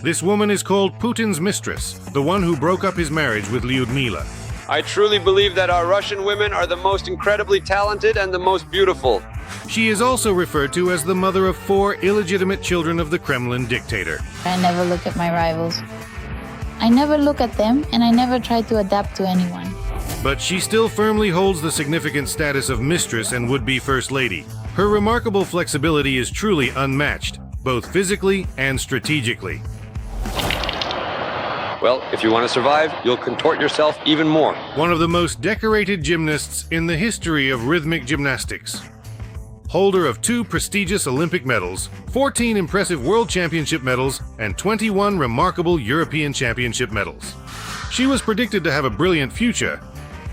This woman is called Putin's mistress, the one who broke up his marriage with Lyudmila. I truly believe that our Russian women are the most incredibly talented and the most beautiful. She is also referred to as the mother of 4 illegitimate children of the Kremlin dictator. I never look at my rivals. I never look at them, and I never try to adapt to anyone. But she still firmly holds the significant status of mistress and would-be first lady. Her remarkable flexibility is truly unmatched, both physically and strategically. Well, if you want to survive, you'll contort yourself even more. One of the most decorated gymnasts in the history of rhythmic gymnastics. Holder of 2 prestigious Olympic medals, 14 impressive World Championship medals, and 21 remarkable European Championship medals. She was predicted to have a brilliant future.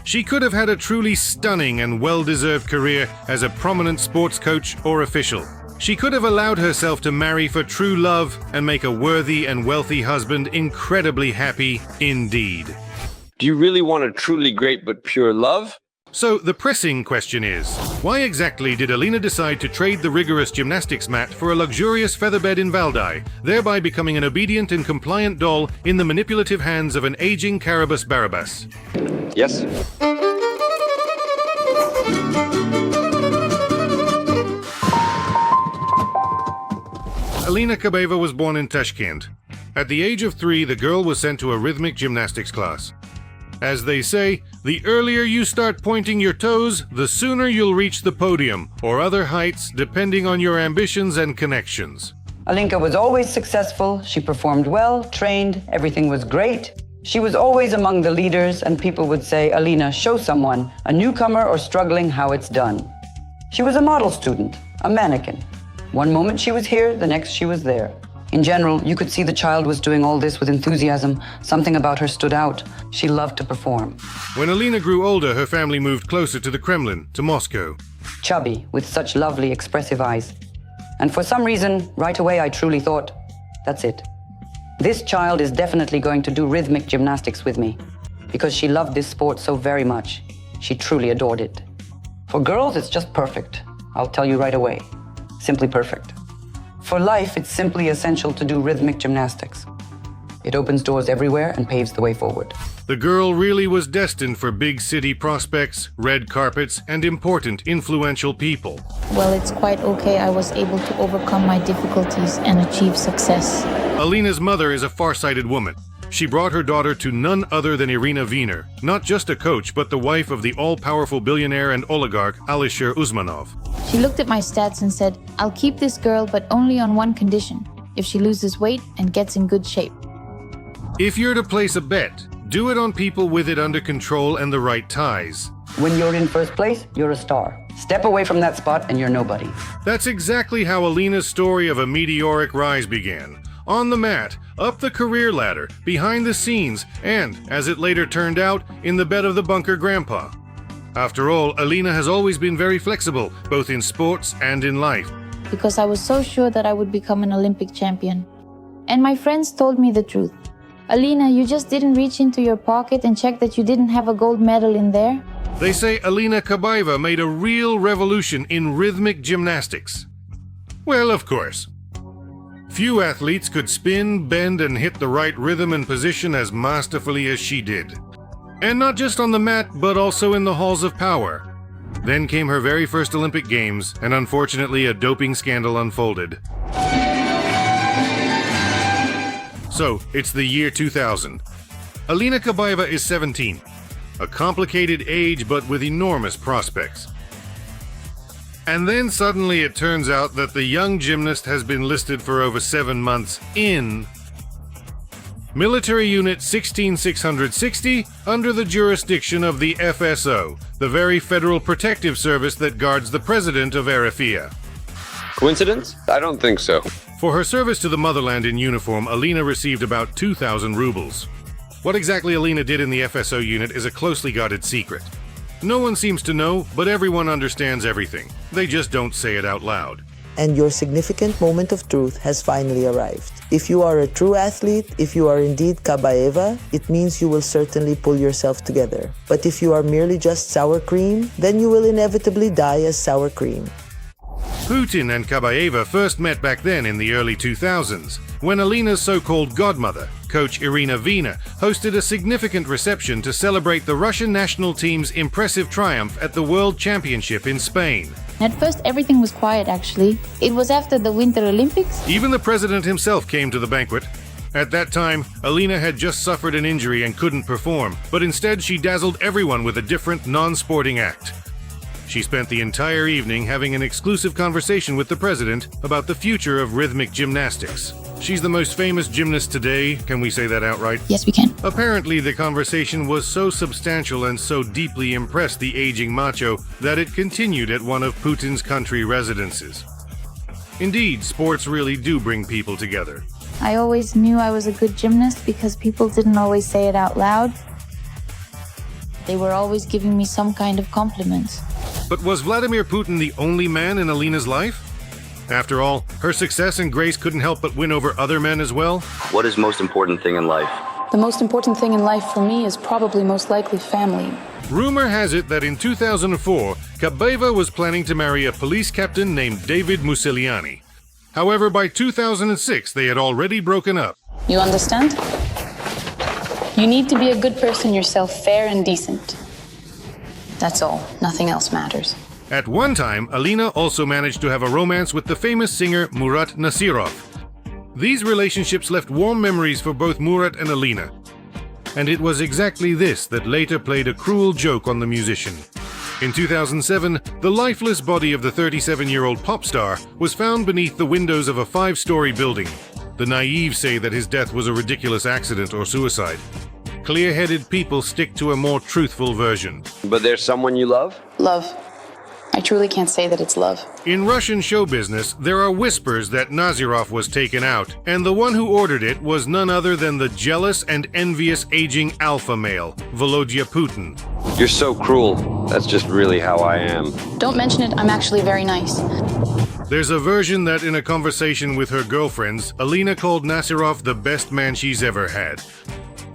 She could have had a truly stunning and well-deserved career as a prominent sports coach or official. She could have allowed herself to marry for true love and make a worthy and wealthy husband incredibly happy indeed. Do you really want a truly great but pure love? So the pressing question is, why exactly did Alina decide to trade the rigorous gymnastics mat for a luxurious featherbed in Valdai, thereby becoming an obedient and compliant doll in the manipulative hands of an aging Carabas Barabbas? Yes. Alina Kabaeva was born in Tashkent. At the age of 3, the girl was sent to a rhythmic gymnastics class. As they say, the earlier you start pointing your toes, the sooner you'll reach the podium, or other heights, depending on your ambitions and connections. Alinka was always successful, she performed well, trained, everything was great. She was always among the leaders, and people would say, Alina, show someone, a newcomer or struggling, how it's done. She was a model student, a mannequin. One moment she was here, the next she was there. In general, you could see the child was doing all this with enthusiasm. Something about her stood out. She loved to perform. When Alina grew older, her family moved closer to the Kremlin, to Moscow. Chubby, with such lovely, expressive eyes. And for some reason, right away I truly thought, that's it. This child is definitely going to do rhythmic gymnastics with me, because she loved this sport so very much. She truly adored it. For girls, it's just perfect. I'll tell you right away. Simply perfect. For life, it's simply essential to do rhythmic gymnastics. It opens doors everywhere and paves the way forward. The girl really was destined for big city prospects, red carpets, and important, influential people. Well, it's quite okay. I was able to overcome my difficulties and achieve success. Alina's mother is a far-sighted woman. She brought her daughter to none other than Irina Wiener, not just a coach, but the wife of the all-powerful billionaire and oligarch Alisher Usmanov. She looked at my stats and said, I'll keep this girl, but only on one condition, if she loses weight and gets in good shape. If you're to place a bet, do it on people with it under control and the right ties. When you're in first place, you're a star. Step away from that spot and you're nobody. That's exactly how Alina's story of a meteoric rise began. On the mat, up the career ladder, behind the scenes, and, as it later turned out, in the bed of the bunker grandpa. After all, Alina has always been very flexible, both in sports and in life. Because I was so sure that I would become an Olympic champion. And my friends told me the truth. Alina, you just didn't reach into your pocket and check that you didn't have a gold medal in there? They say Alina Kabaeva made a real revolution in rhythmic gymnastics. Well, of course. Few athletes could spin, bend, and hit the right rhythm and position as masterfully as she did. And not just on the mat, but also in the halls of power. Then came her very first Olympic Games, and unfortunately a doping scandal unfolded. So, it's the year 2000. Alina Kabaeva is 17. A complicated age, but with enormous prospects. And then suddenly it turns out that the young gymnast has been listed for over 7 months in Military Unit 16660 under the jurisdiction of the FSO, the very federal protective service that guards the president of Eritrea. Coincidence? I don't think so. For her service to the motherland in uniform, Alina received about 2,000 rubles. What exactly Alina did in the FSO unit is a closely guarded secret. No one seems to know, but everyone understands everything. They just don't say it out loud. And your significant moment of truth has finally arrived. If you are a true athlete, if you are indeed Kabaeva, it means you will certainly pull yourself together. But if you are merely just sour cream, then you will inevitably die as sour cream. Putin and Kabaeva first met back then in the early 2000s, when Alina's so-called godmother, coach Irina Vina, hosted a significant reception to celebrate the Russian national team's impressive triumph at the World Championship in Spain. At first, everything was quiet, actually. It was after the Winter Olympics. Even the president himself came to the banquet. At that time, Alina had just suffered an injury and couldn't perform, but instead she dazzled everyone with a different, non-sporting act. She spent the entire evening having an exclusive conversation with the president about the future of rhythmic gymnastics. She's the most famous gymnast today, can we say that outright? Yes, we can. Apparently, the conversation was so substantial and so deeply impressed the aging macho that it continued at one of Putin's country residences. Indeed, sports really do bring people together. I always knew I was a good gymnast because people didn't always say it out loud. They were always giving me some kind of compliments. But was Vladimir Putin the only man in Alina's life? After all, her success and grace couldn't help but win over other men as well. What is the most important thing in life? The most important thing in life for me is probably most likely family. Rumor has it that in 2004, Kabaeva was planning to marry a police captain named David Musiliani. However, by 2006, they had already broken up. You understand? You need to be a good person yourself, fair and decent. That's all. Nothing else matters. At one time, Alina also managed to have a romance with the famous singer Murat Nasirov. These relationships left warm memories for both Murat and Alina. And it was exactly this that later played a cruel joke on the musician. In 2007, the lifeless body of the 37-year-old pop star was found beneath the windows of a 5-story building. The naive say that his death was a ridiculous accident or suicide. Clear-headed people stick to a more truthful version. But there's someone you love? Love. I truly can't say that it's love. In Russian show business, there are whispers that Nasirov was taken out, and the one who ordered it was none other than the jealous and envious aging alpha male, Volodya Putin. You're so cruel. That's just really how I am. Don't mention it, I'm actually very nice. There's a version that in a conversation with her girlfriends, Alina called Nasirov the best man she's ever had.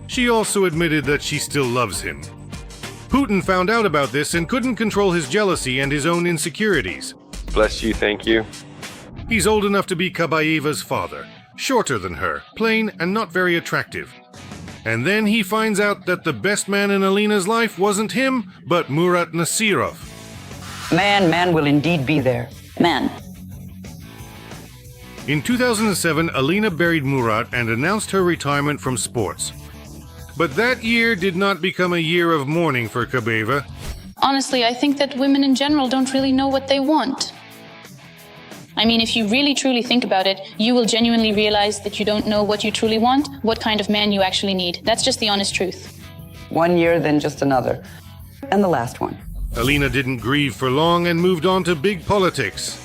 She also admitted that she still loves him. Putin found out about this and couldn't control his jealousy and his own insecurities. Bless you, thank you. He's old enough to be Kabaeva's father, shorter than her, plain and not very attractive. And then he finds out that the best man in Alina's life wasn't him, but Murat Nasirov. Man will indeed be there. Man. In 2007, Alina buried Murat and announced her retirement from sports. But that year did not become a year of mourning for Kabaeva. Honestly, I think that women in general don't really know what they want. I mean, if you really truly think about it, you will genuinely realize that you don't know what you truly want, what kind of man you actually need. That's just the honest truth. 1 year, then just another. And the last one. Alina didn't grieve for long and moved on to big politics.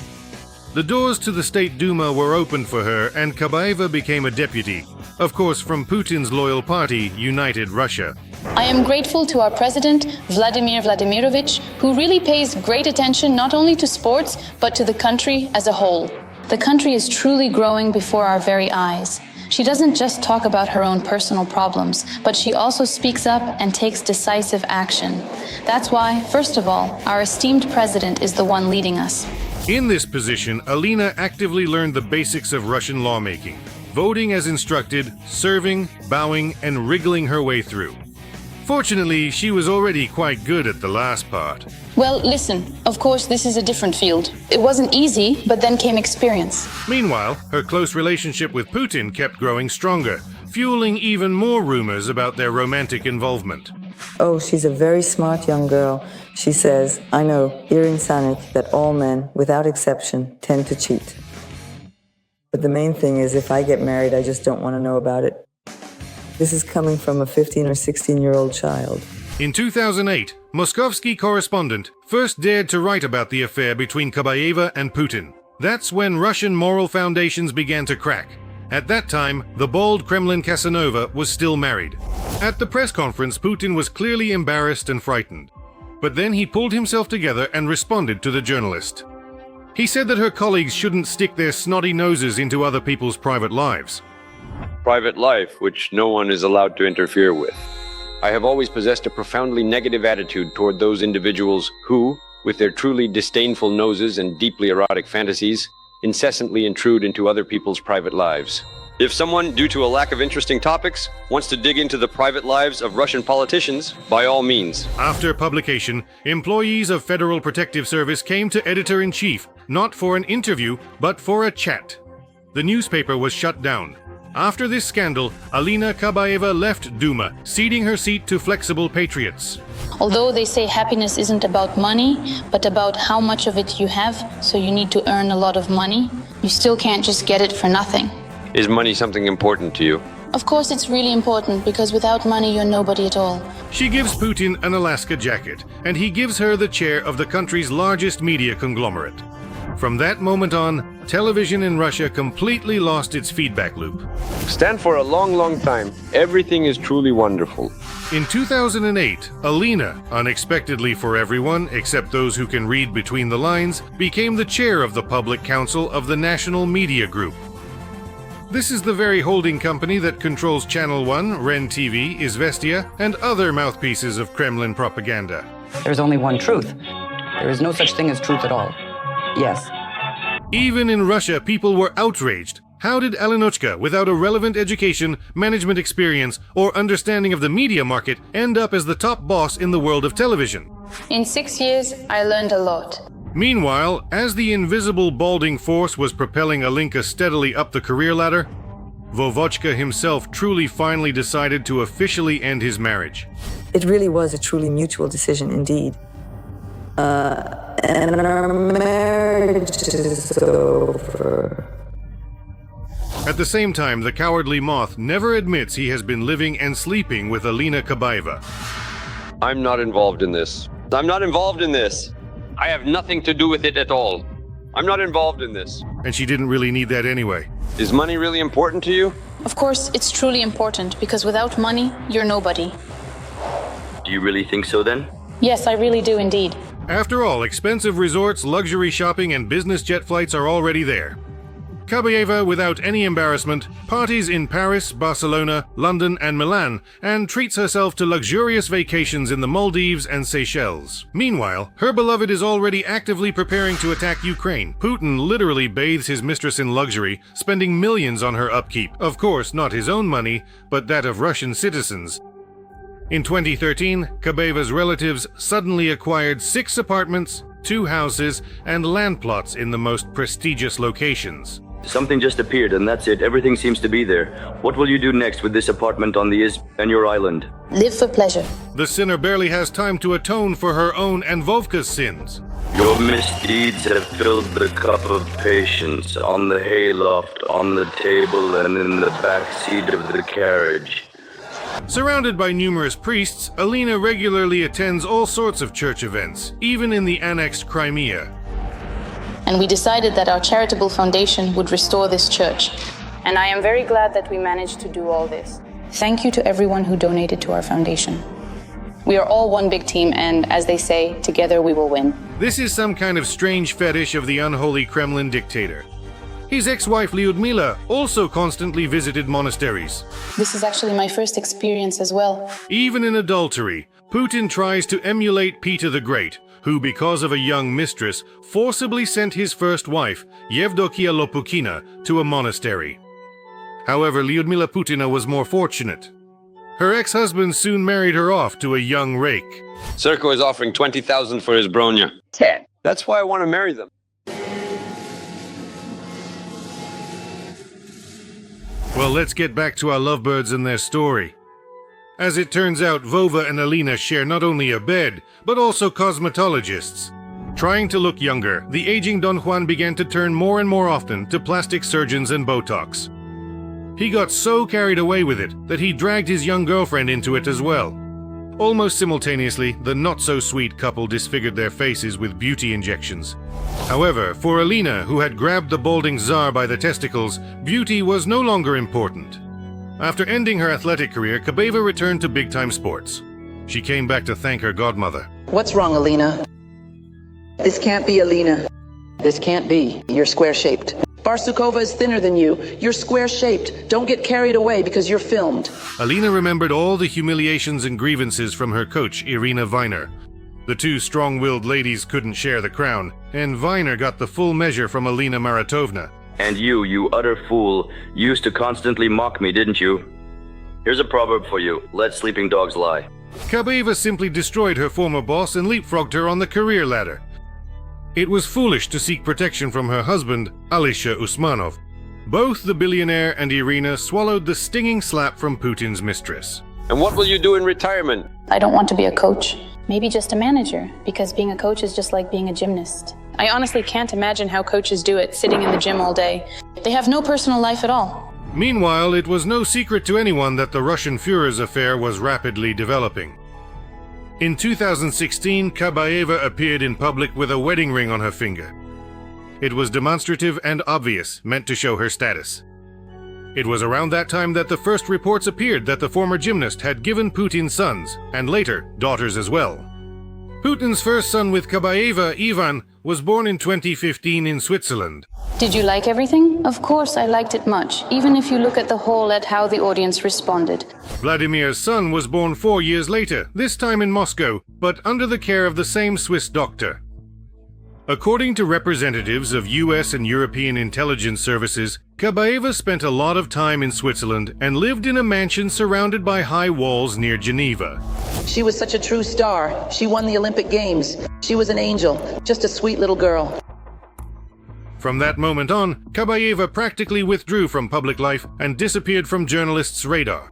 The doors to the State Duma were opened for her, and Kabaeva became a deputy. Of course, from Putin's loyal party, United Russia. I am grateful to our president, Vladimir Vladimirovich, who really pays great attention not only to sports, but to the country as a whole. The country is truly growing before our very eyes. She doesn't just talk about her own personal problems, but she also speaks up and takes decisive action. That's why, first of all, our esteemed president is the one leading us. In this position, Alina actively learned the basics of Russian lawmaking, voting as instructed, serving, bowing, and wriggling her way through. Fortunately, she was already quite good at the last part. Well, listen, of course, this is a different field. It wasn't easy, but then came experience. Meanwhile, her close relationship with Putin kept growing stronger, fueling even more rumors about their romantic involvement. Oh, she's a very smart young girl. She says, I know, Irin Sanik, that all men, without exception, tend to cheat. But the main thing is, if I get married, I just don't want to know about it. This is coming from a 15 or 16-year-old child. In 2008, Moskovsky correspondent first dared to write about the affair between Kabaeva and Putin. That's when Russian moral foundations began to crack. At that time, the bald Kremlin Casanova was still married. At the press conference, Putin was clearly embarrassed and frightened. But then he pulled himself together and responded to the journalist. He said that her colleagues shouldn't stick their snotty noses into other people's private lives. Private life, which no one is allowed to interfere with. I have always possessed a profoundly negative attitude toward those individuals who, with their truly disdainful noses and deeply erotic fantasies, incessantly intrude into other people's private lives. If someone, due to a lack of interesting topics, wants to dig into the private lives of Russian politicians, by all means. After publication, employees of Federal Protective Service came to editor-in-chief, not for an interview, but for a chat. The newspaper was shut down. After this scandal, Alina Kabaeva left Duma, ceding her seat to flexible patriots. Although they say happiness isn't about money, but about how much of it you have, so you need to earn a lot of money, you still can't just get it for nothing. Is money something important to you? Of course it's really important, because without money you're nobody at all. She gives Putin an Alaska jacket, and he gives her the chair of the country's largest media conglomerate. From that moment on, television in Russia completely lost its feedback loop. Stand for a long, long time. Everything is truly wonderful. In 2008, Alina, unexpectedly for everyone except those who can read between the lines, became the chair of the Public Council of the National Media Group. This is the very holding company that controls Channel 1, REN TV, Izvestia, and other mouthpieces of Kremlin propaganda. There's only one truth. There is no such thing as truth at all. Yes. Even in Russia, people were outraged. How did Alinochka, without a relevant education, management experience, or understanding of the media market, end up as the top boss in the world of television? In 6 years, I learned a lot. Meanwhile, as the invisible balding force was propelling Alinka steadily up the career ladder, Vovochka himself truly finally decided to officially end his marriage. It really was a truly mutual decision indeed. And our marriage is over. At the same time, the cowardly moth never admits he has been living and sleeping with Alina Kabaeva. I'm not involved in this. I'm not involved in this. I have nothing to do with it at all. I'm not involved in this. And she didn't really need that anyway. Is money really important to you? Of course, it's truly important, because without money, you're nobody. Do you really think so then? Yes, I really do indeed. After all, expensive resorts, luxury shopping, and business jet flights are already there. Kabaeva, without any embarrassment, parties in Paris, Barcelona, London, and Milan, and treats herself to luxurious vacations in the Maldives and Seychelles. Meanwhile, her beloved is already actively preparing to attack Ukraine. Putin literally bathes his mistress in luxury, spending millions on her upkeep. Of course, not his own money, but that of Russian citizens. In 2013, Kabaeva's relatives suddenly acquired 6 apartments, 2 houses, and land plots in the most prestigious locations. Something just appeared and that's it. Everything seems to be there. What will you do next with this apartment on the and your island? Live for pleasure. The sinner barely has time to atone for her own and Vovka's sins. Your misdeeds have filled the cup of patience on the hayloft, on the table, and in the back seat of the carriage. Surrounded by numerous priests, Alina regularly attends all sorts of church events, even in the annexed Crimea. And we decided that our charitable foundation would restore this church. And I am very glad that we managed to do all this. Thank you to everyone who donated to our foundation. We are all one big team, and as they say, together we will win. This is some kind of strange fetish of the unholy Kremlin dictator. His ex-wife Lyudmila also constantly visited monasteries. This is actually my first experience as well. Even in adultery, Putin tries to emulate Peter the Great, who, because of a young mistress, forcibly sent his first wife, Yevdokia Lopukina, to a monastery. However, Lyudmila Putina was more fortunate. Her ex-husband soon married her off to a young rake. Serko is offering 20,000 for his bronya. 10. That's why I want to marry them. Well, let's get back to our lovebirds and their story. As it turns out, Vova and Alina share not only a bed, but also cosmetologists. Trying to look younger, the aging Don Juan began to turn more and more often to plastic surgeons and Botox. He got so carried away with it that he dragged his young girlfriend into it as well. Almost simultaneously, the not-so-sweet couple disfigured their faces with beauty injections. However, for Alina, who had grabbed the balding czar by the testicles, beauty was no longer important. After ending her athletic career, Kabaeva returned to big-time sports. She came back to thank her godmother. What's wrong, Alina? This can't be, Alina. This can't be. You're square-shaped. Barsukova is thinner than you. You're square-shaped. Don't get carried away because you're filmed. Alina remembered all the humiliations and grievances from her coach, Irina Viner. The two strong-willed ladies couldn't share the crown, and Viner got the full measure from Alina Maritovna. And you utter fool, used to constantly mock me, didn't you? Here's a proverb for you. Let sleeping dogs lie. Kabaeva simply destroyed her former boss and leapfrogged her on the career ladder. It was foolish to seek protection from her husband, Alisher Usmanov. Both the billionaire and Irina swallowed the stinging slap from Putin's mistress. And what will you do in retirement? I don't want to be a coach. Maybe just a manager, because being a coach is just like being a gymnast. I honestly can't imagine how coaches do it, sitting in the gym all day. They have no personal life at all. Meanwhile, it was no secret to anyone that the Russian Führer's affair was rapidly developing. In 2016, Kabaeva appeared in public with a wedding ring on her finger. It was demonstrative and obvious, meant to show her status. It was around that time that the first reports appeared that the former gymnast had given Putin sons, and later, daughters as well. Putin's first son with Kabaeva, Ivan, was born in 2015 in Switzerland. Did you like everything? Of course I liked it much, even if you look at the whole at how the audience responded. Vladimir's son was born 4 years later, this time in Moscow, but under the care of the same Swiss doctor. According to representatives of US and European intelligence services, Kabaeva spent a lot of time in Switzerland and lived in a mansion surrounded by high walls near Geneva. She was such a true star. She won the Olympic Games. She was an angel, just a sweet little girl. From that moment on, Kabaeva practically withdrew from public life and disappeared from journalists' radar.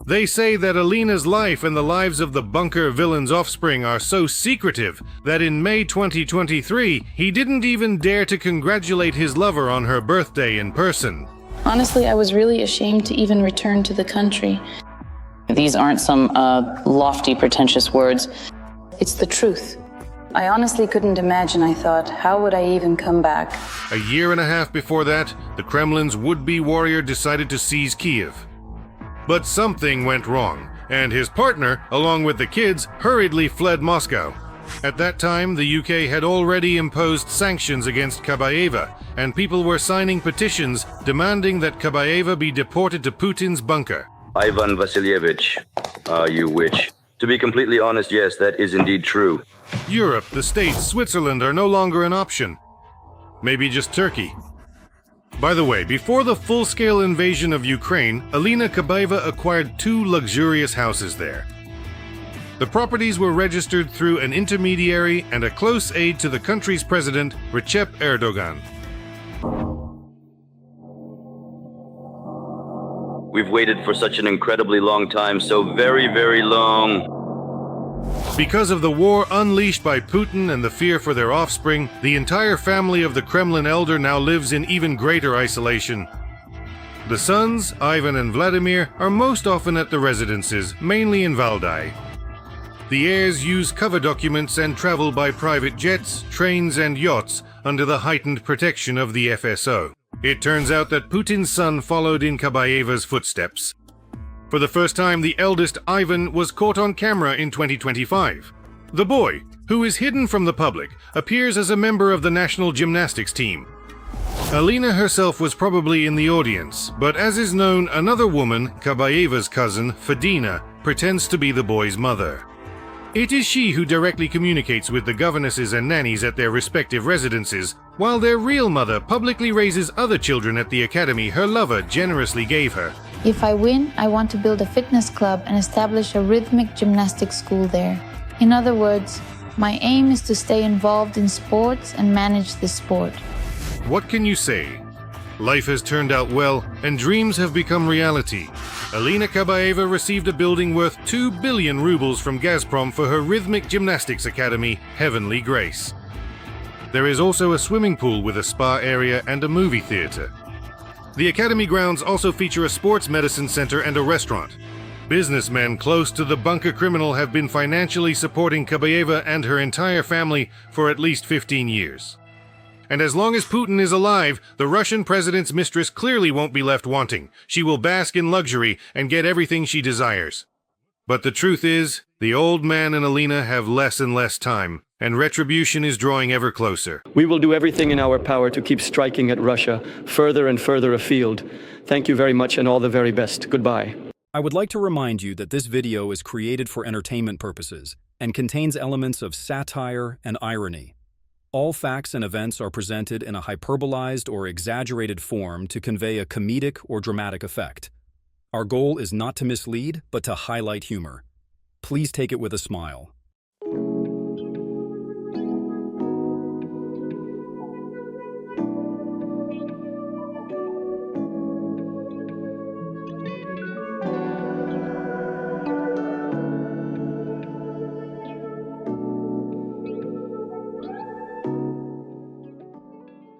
They say that Alina's life and the lives of the bunker villain's offspring are so secretive that in May 2023, he didn't even dare to congratulate his lover on her birthday in person. Honestly, I was really ashamed to even return to the country. These aren't some lofty, pretentious words. It's the truth. I honestly couldn't imagine, I thought, how would I even come back? A year and a half before that, the Kremlin's would-be warrior decided to seize Kiev. But something went wrong, and his partner, along with the kids, hurriedly fled Moscow. At that time, the UK had already imposed sanctions against Kabaeva, and people were signing petitions demanding that Kabaeva be deported to Putin's bunker. Ivan Vasilievich, you witch. To be completely honest, yes, that is indeed true. Europe, the States, Switzerland are no longer an option. Maybe just Turkey. By the way, before the full-scale invasion of Ukraine, Alina Kabaeva acquired 2 luxurious houses there. The properties were registered through an intermediary and a close aide to the country's president, Recep Erdogan. We've waited for such an incredibly long time, so very, very long. Because of the war unleashed by Putin and the fear for their offspring, the entire family of the Kremlin elder now lives in even greater isolation. The sons, Ivan and Vladimir, are most often at the residences, mainly in Valdai. The heirs use cover documents and travel by private jets, trains and yachts under the heightened protection of the FSO. It turns out that Putin's son followed in Kabaeva's footsteps. For the first time, the eldest, Ivan, was caught on camera in 2025. The boy, who is hidden from the public, appears as a member of the national gymnastics team. Alina herself was probably in the audience, but as is known, another woman, Kabaeva's cousin, Fadina, pretends to be the boy's mother. It is she who directly communicates with the governesses and nannies at their respective residences, while their real mother publicly raises other children at the academy her lover generously gave her. If I win, I want to build a fitness club and establish a rhythmic gymnastics school there. In other words, my aim is to stay involved in sports and manage the sport. What can you say? Life has turned out well, and dreams have become reality. Alina Kabaeva received a building worth 2 billion rubles from Gazprom for her rhythmic gymnastics academy, Heavenly Grace. There is also a swimming pool with a spa area and a movie theater. The academy grounds also feature a sports medicine center and a restaurant. Businessmen close to the bunker criminal have been financially supporting Kabaeva and her entire family for at least 15 years. And as long as Putin is alive, the Russian president's mistress clearly won't be left wanting. She will bask in luxury and get everything she desires. But the truth is, the old man and Alina have less and less time, and retribution is drawing ever closer. We will do everything in our power to keep striking at Russia, further and further afield. Thank you very much and all the very best. Goodbye. I would like to remind you that this video is created for entertainment purposes. and contains elements of satire and irony. All facts and events are presented in a hyperbolized or exaggerated form to convey a comedic or dramatic effect. Our goal is not to mislead, but to highlight humor. Please take it with a smile.